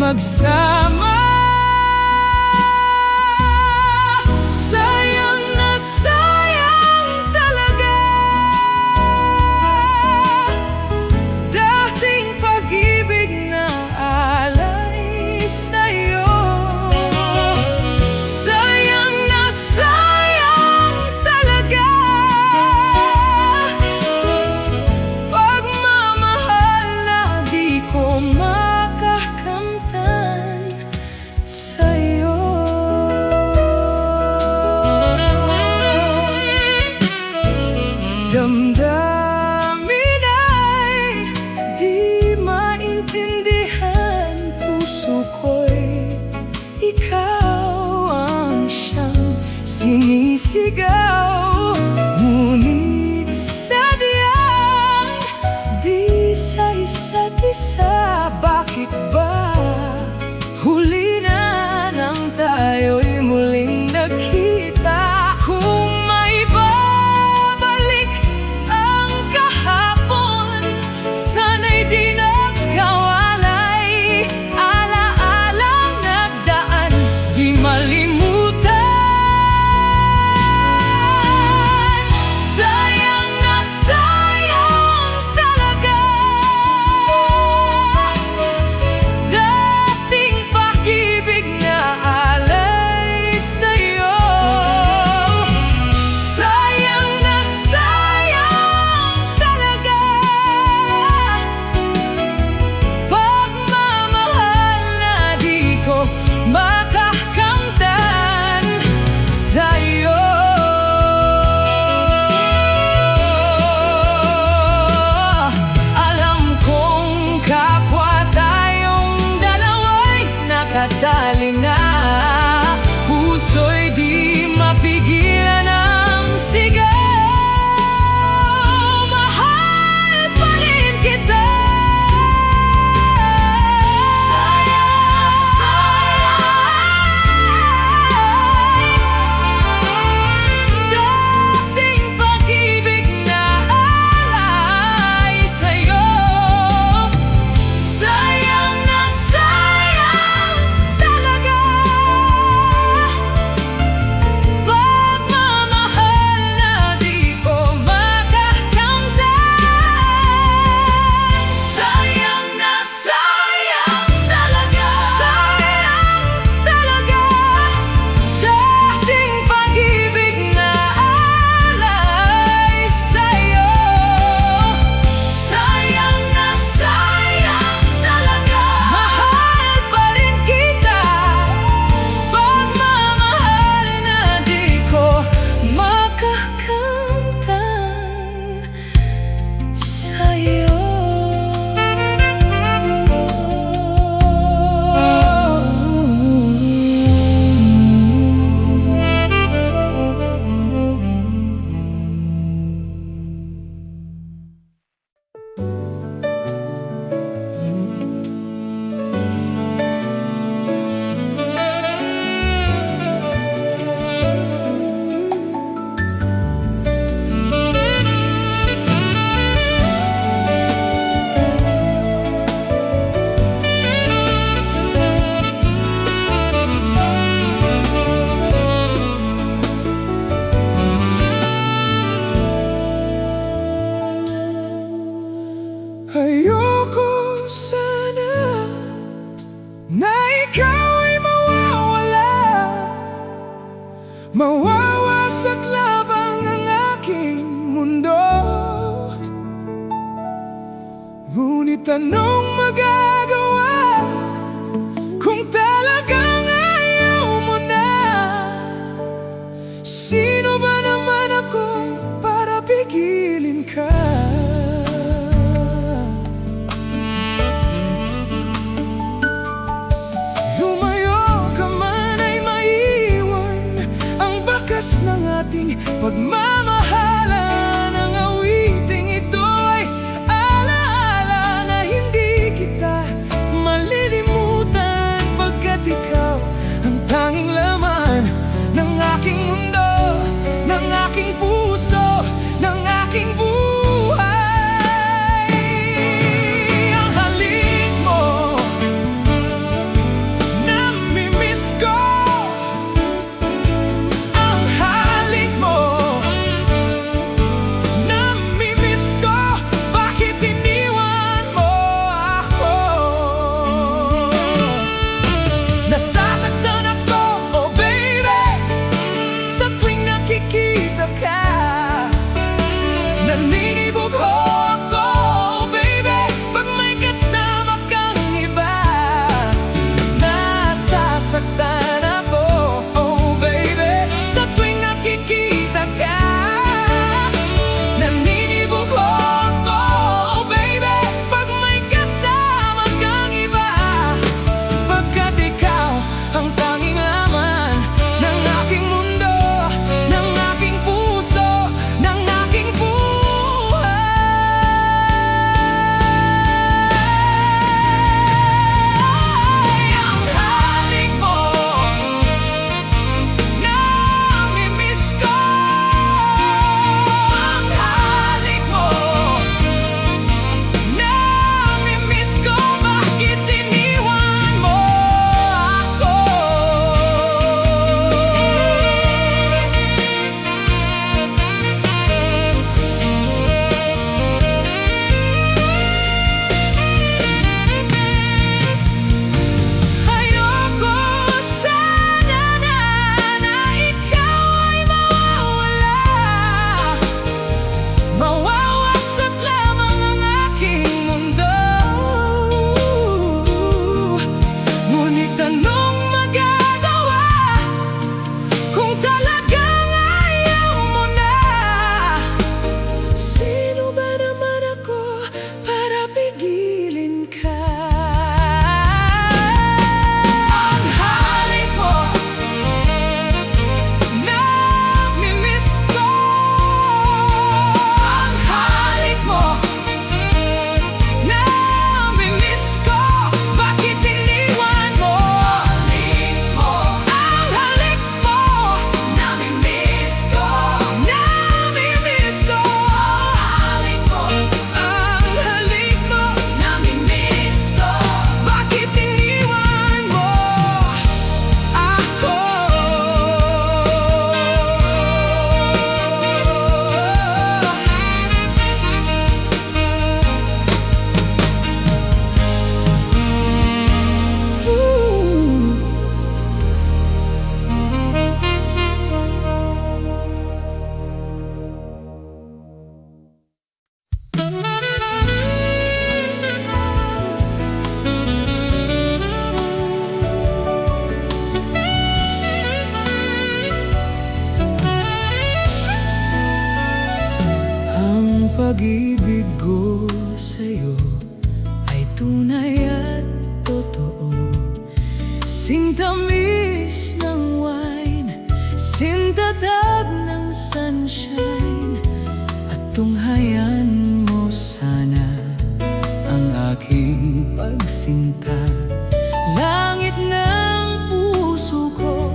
magsama. Sayang na sayang talaga dating pag-ibig na alay sa'yo. Sayang na sayang talaga pagmamahal na di ko makakamtan sa'yo. Damdamin ay di maintindihan, puso ko'y ikaw ang siyang sinisigaw. Ngunit sadyang di sa isa't isa. Bakit ba huli na nang tayo'y muling nagkita? Kung may babalik ang kahapon, sana'y di nagkawalay. Alaalang nagdaan, di malimutan. Sayang na sayang talaga dating pag-ibig na alay sa'yo. Sayang na sayang talaga pagmamahal na di ko makakamtan sa'yo. Alam kong kapwa tayong dalawa'y nakatali na. Puso'y di mapigilan ang sigaw. Mahal pa rin kita. Sayang na sayang dating pag-ibig na alay sa'yo. Sayang na sayang talaga pagmamahal na di ko makakamtan. Sayang na sayang talaga. Sayang talaga dating pag-ibig na alay sa'yo. Sayang na sayang talaga. Mahal pa rin kita. Pagmamahal na di ko makakamtan sa'yo. Ayoko sana na ikaw ay mawawala. Mawawasak labang ang aking mundo. Ngunit anong magagawa kung talagang ayaw mo na? Sino ba naman ako para pigilin ka? Lumayo ka man ay maiwan ang bakas ng ating pagmamahalan. Ang awiting ito ay alaala na hindi pag-ibig ko sa'yo ay tunay at totoo. Sintamis ng wine, sintatag ng sunshine, at tunghayan mo sana ang aking pagsinta. Langit ng puso ko,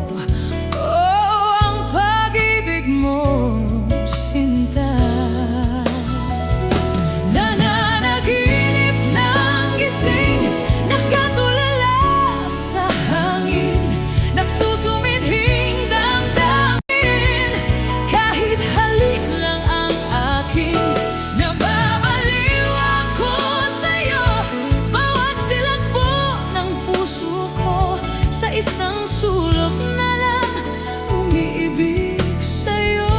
oh, ang pag-ibig mo, sinta. Nananaginip ng gising, nakatulala sa hangin, nagsusumidhing damdamin, kahit halik lang ang akin. Nababaliw ako sa'yo, bawat silagbo ng puso ko, sa isang sulok na lang umiibig sa'yo,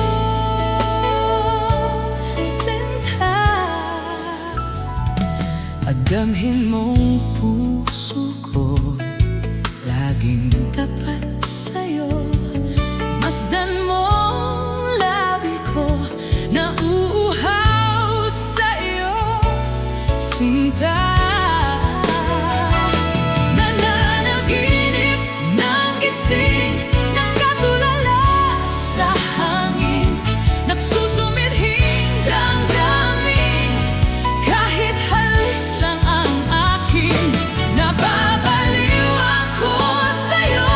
sinta. At damhin mong puso ko, laging tapat sa'yo. Masdan mong labi ko, nauuhaw sa'yo, sinta. Nananaginip ng gising, nakatulala sa hangin, nagsusumidhing damdamin, kahit halik lang ang akin. Nababaliw ako sa'yo,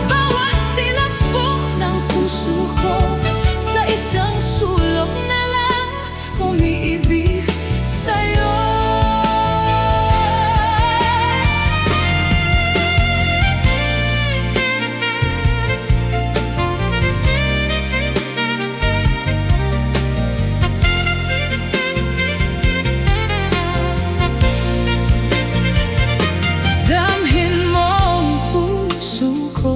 bawat silagbo ng puso ko, sa isang sulok na lang umiibig sa'yo. Damhin mo ang puso ko,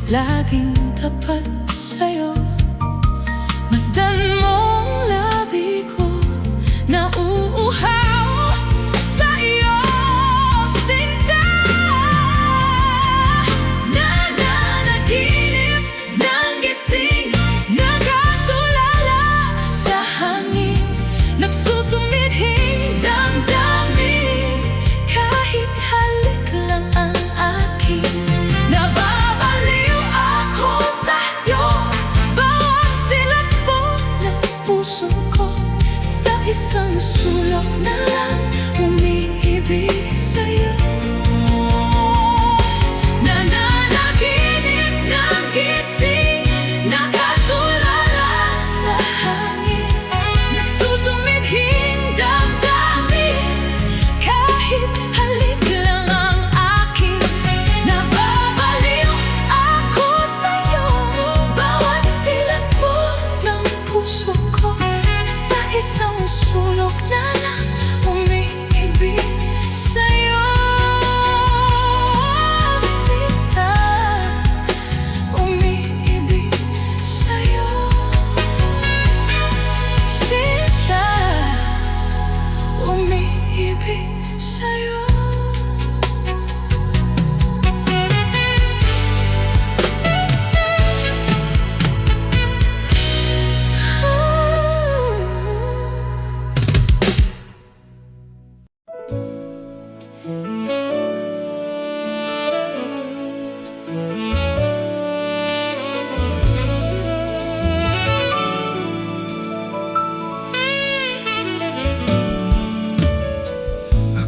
laging tapat sa'yo. Masdan mong labi ko, nauuhaw sa iyo, sinta. Nananaginip ng gising, nakatulala sa hangin, nagsusumidhing damdamin, kahit halik lang ang akin. Nababaliw ako sa'yo, bawat silagbo ng puso ko, sa isang sulok na lang umiibig sa'yo. Nananaginip ng gising, nakatulala sa hangin, nagsusumidhing damdamin, kahit halik lang ang akin. Nababaliw ako sa'yo, bawat silagbo ng puso ko, sa isang sulok na lang umiibig sa'yo, sinta. Umiibig sa'yo, sinta. Umiibig sa'yo.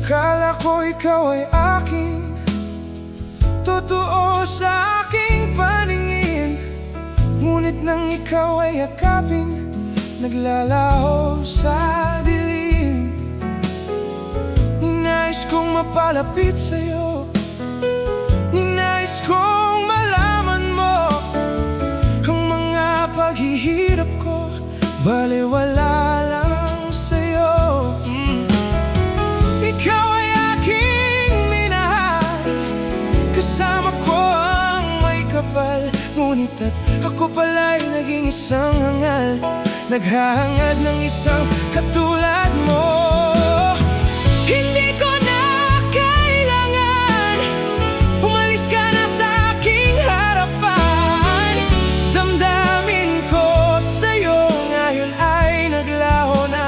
Akala ko ikaw ay akin, totoo sa aking paningin. Ngunit nang ikaw ay yakapin, naglalaho sa dilim. Ninais kong mapalapit sa'yo, ninais kong malaman mo ang mga paghihirap ko, baliwala lang sa'yo. Ikaw ay aking minahal, kasama ko ang may kapal. Ngunit at ako pala'y naging isang hangal, naghahangad ng isang katulad mo. Hindi ko na kailangan, umalis ka na sa aking harapan. Damdamin ko sa'yo ngayon ay naglaho na.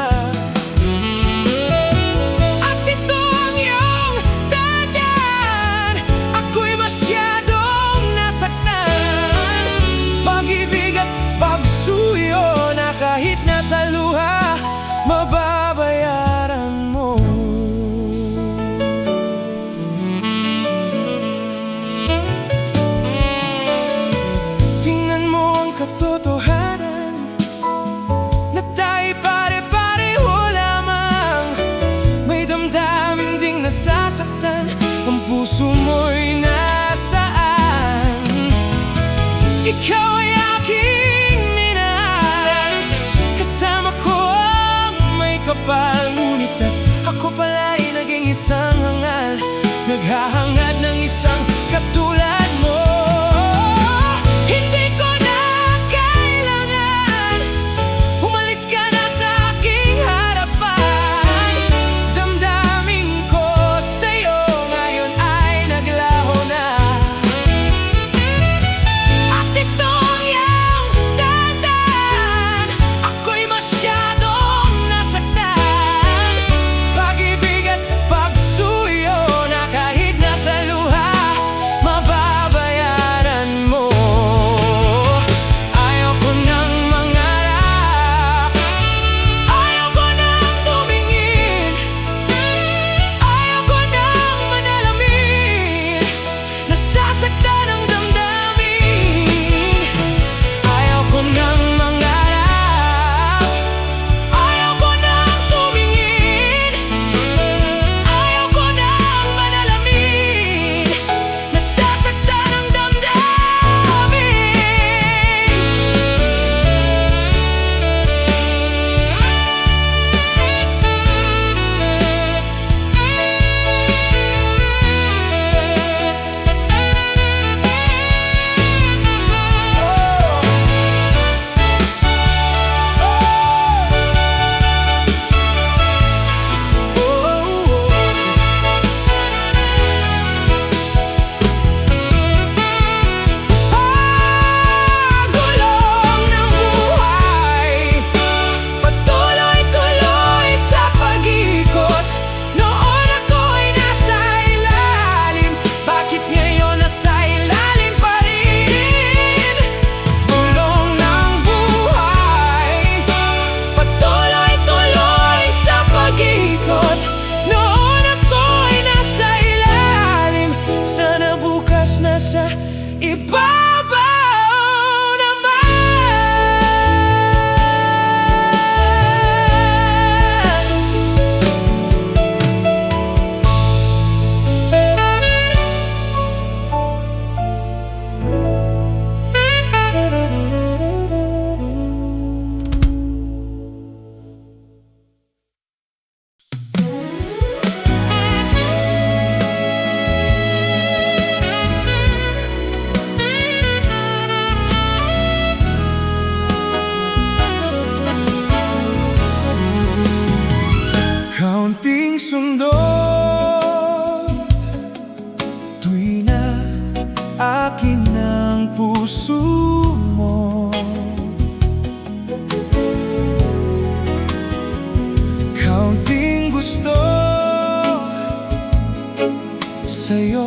sa'yo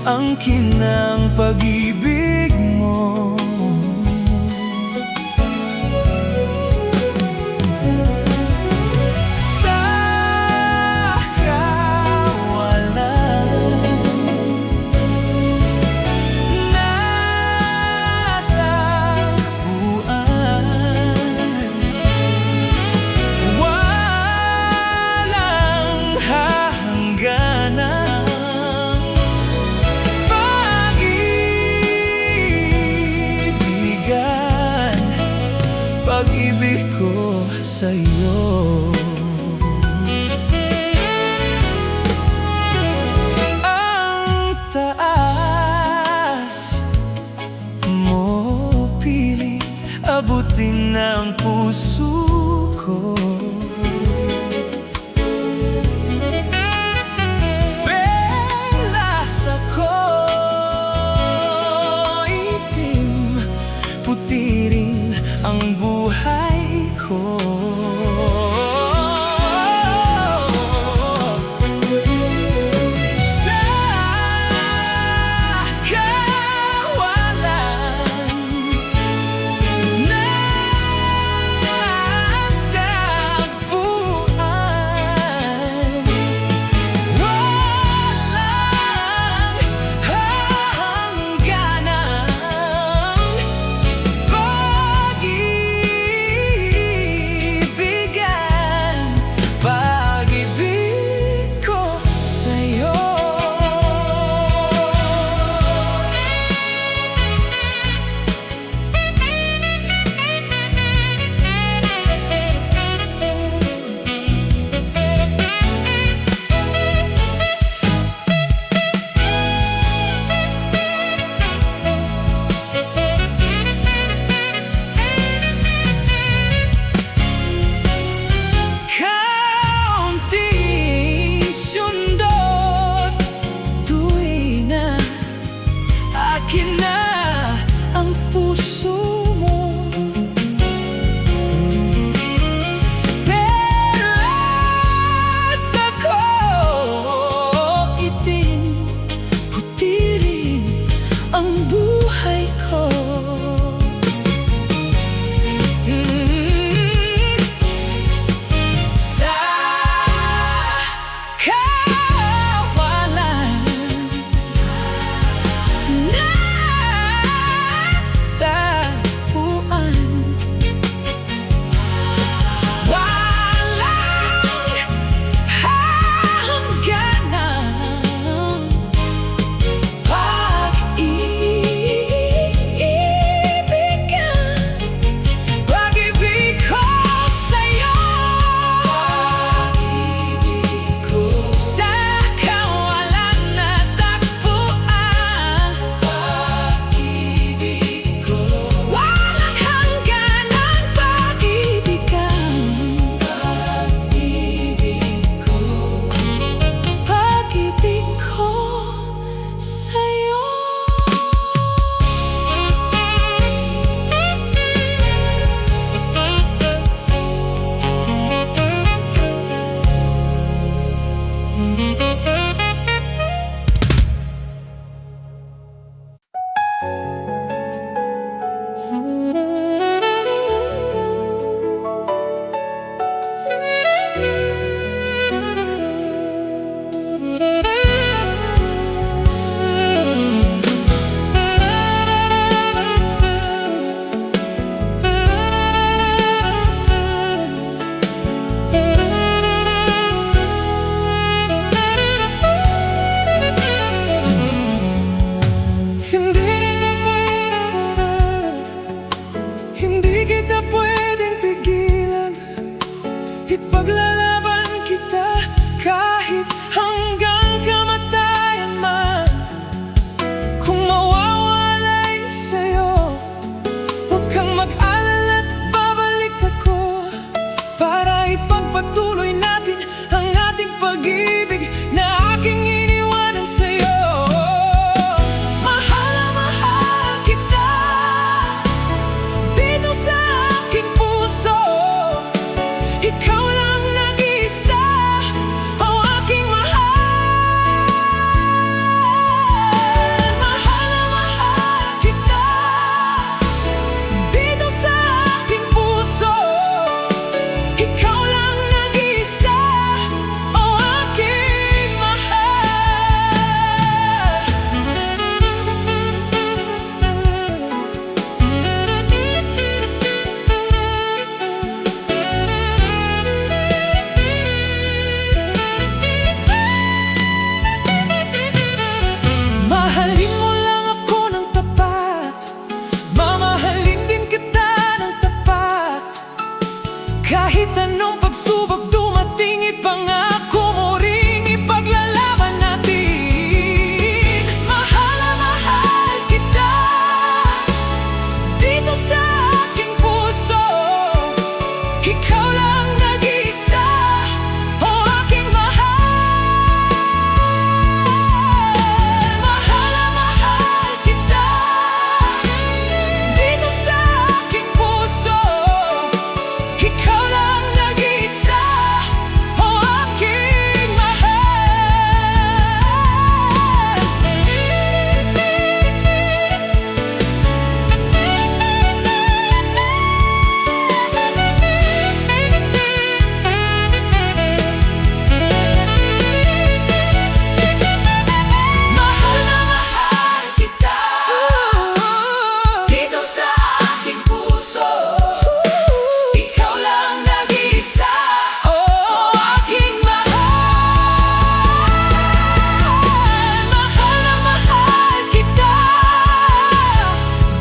ang kinang pag-ibig mo. Sa kawalan natagpuan, walang hangganan pag-ibig ko sa'yo. Ang taas mo pilit abutin ng puso ko. Belas ako, itim, puti rin ang buhay ko. Sa kawalan natagpuan, Kahit anong pagsubok dumating, ipangako mo ring ipaglalaban natin. Mahal na mahal kita dito sa aking puso. Ikaw lang nag-iisa, o aking mahal. Mahal na mahal kita dito sa aking puso. Ikaw lang nag-iisa, o aking mahal. Mahal na mahal kita dito sa aking puso. Ikaw lang nag-iisa, o aking mahal. Mahal na mahal kita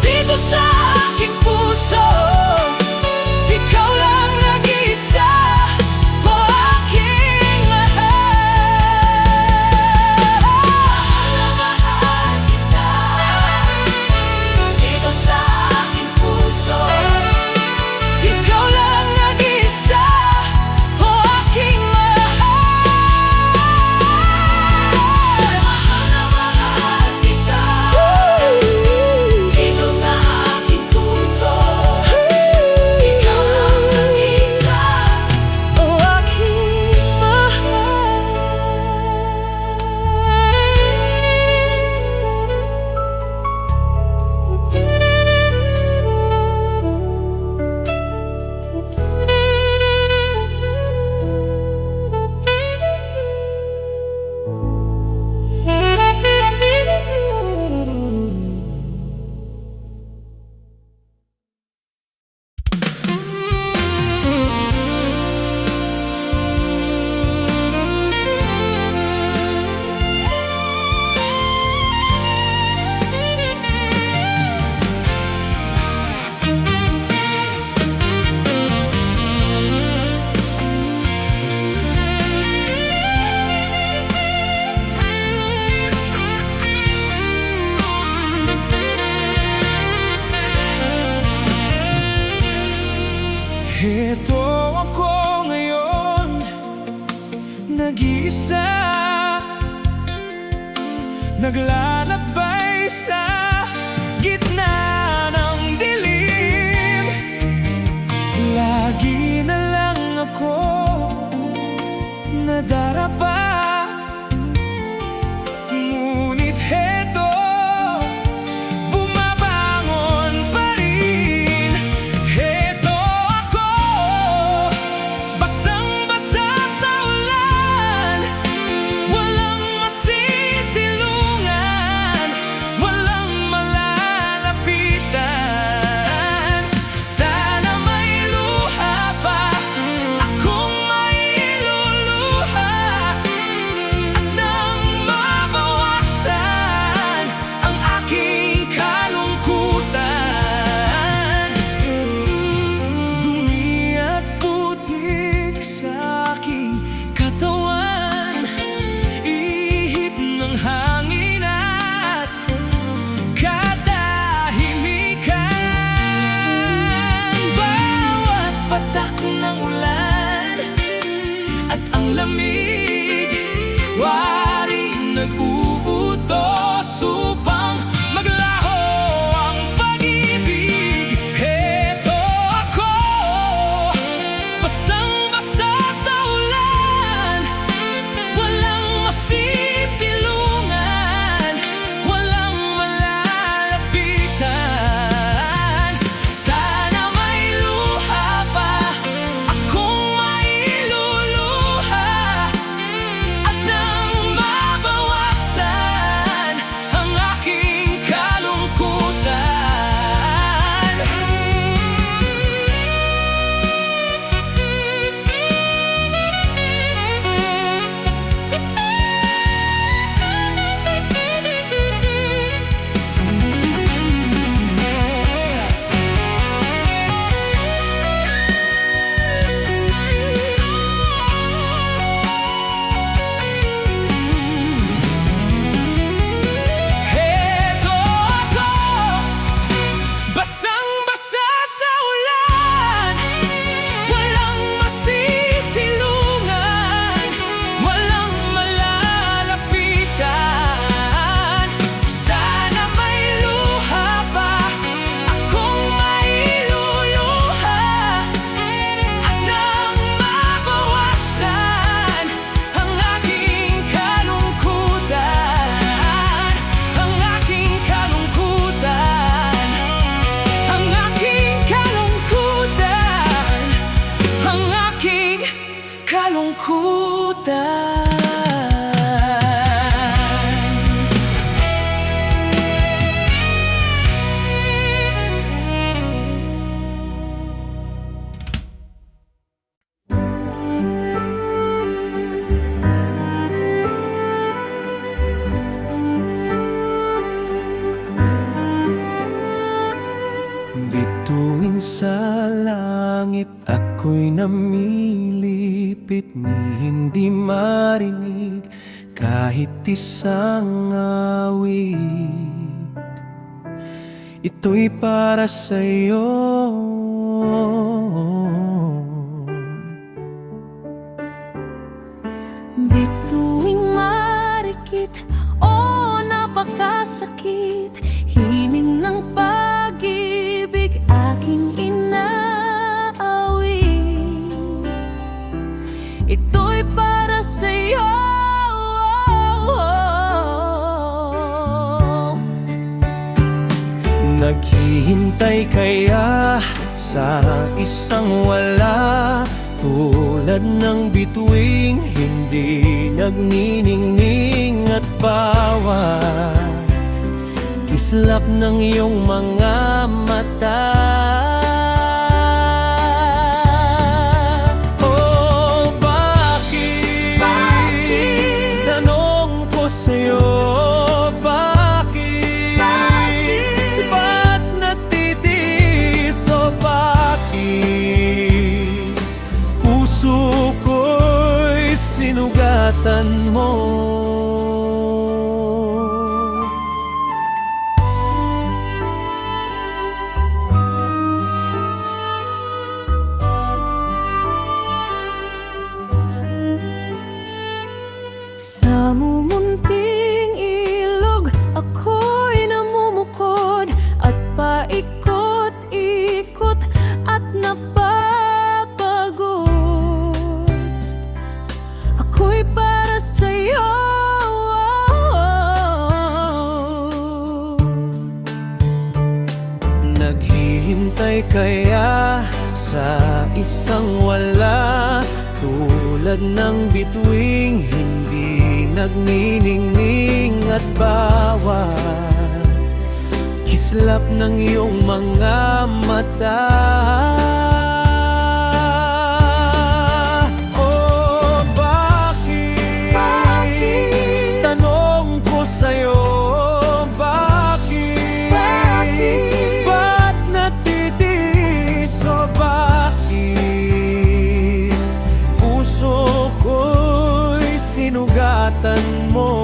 dito sa aking puso. Ikaw lang nag-iisa, o aking mahal. Mahal na mahal kita dito sa aking puso. Ikaw lang nag-iisa, o aking mahal. Mahal na mahal kita dito sa aking puso. Ikaw lang nag-iisa, o aking Heto ako ngayon, nag-iisa, naglalakbay sa gitna ng dilim. Lagi na lang ako nadarapa, ngunit heto, bumabangon pa rin. Heto ako, basang-basa sa ulan, walang masisilungan, walang kalungkutan. Bituin sa langit, ako'y namilipit, ni hindi marinig kahit isang awit. Ito'y para sa'yo. Bituing marikit, oh napakasakit, himig ng pag-ibig aking inaawit. Ito'y para sa'yo. Naghihintay kaya sa isang wala, tulad ng bituing hindi nagniningning at bawat kislap ng iyong mga mata. Oh, bakit? Tanong ko sa'yo, bakit? Ba't natitiis? Oh, bakit? Puso ko'y sinugatan mo. Sa mumunting ilog, ako'y namumukod at paikot-ikot at napapagod. Ako'y para sa'yo. Naghihintay kaya sa isang wala, tulad ng bituing hindi nagniningning at bawat kislap ng iyong mga mata. Oh, bakit? Tanong ko sa'yo, bakit? Ba't natitiis? Oh, bakit? Puso ko'y sinugatan mo.